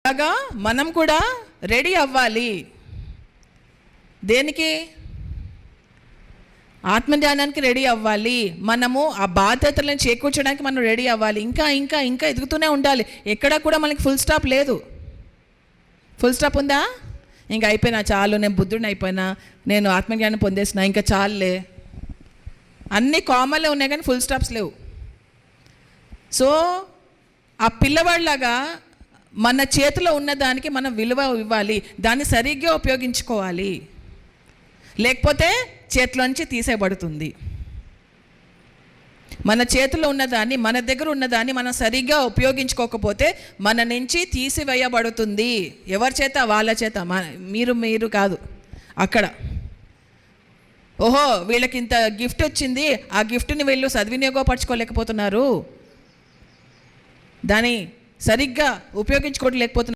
అలాగా మనం కూడా రెడీ అవ్వాలి. దేనికి? ఆత్మధ్యానానికి రెడీ అవ్వాలి. మనము ఆ బాధ్యతలను చేకూర్చడానికి మనం రెడీ అవ్వాలి. ఇంకా ఇంకా ఇంకా ఎదుగుతూనే ఉండాలి. ఎక్కడ కూడా మనకి ఫుల్ స్టాప్ లేదు. ఫుల్ స్టాప్ ఉందా? ఇంకా అయిపోయినా చాలు, నేను బుద్ధుడిని అయిపోయినా, నేను ఆత్మజ్ఞానం పొందేసిన, ఇంకా చాలులే. అన్నీ కామన్లే ఉన్నాయి కానీ ఫుల్ స్టాప్స్ లేవు. సో ఆ పిల్లవాళ్ళలాగా మన చేతిలో ఉన్నదానికి మనం విలువ ఇవ్వాలి, దాన్ని సరిగ్గా ఉపయోగించుకోవాలి. లేకపోతే చేతిలోంచి తీసేయబడుతుంది. మన చేతిలో ఉన్నదాన్ని, మన దగ్గర ఉన్నదాన్ని మనం సరిగ్గా ఉపయోగించుకోకపోతే మన నుంచి తీసివేయబడుతుంది. ఎవరి చేత? వాళ్ళ చేత. మీరు కాదు. అక్కడ ఓహో వీళ్ళకి ఇంత గిఫ్ట్ వచ్చింది, ఆ గిఫ్ట్ని వీళ్ళు సద్వినియోగపరచుకోలేకపోతున్నారు, దాన్ని సరిగ్గా ఉపయోగించుకోలేకపోతున్నారు.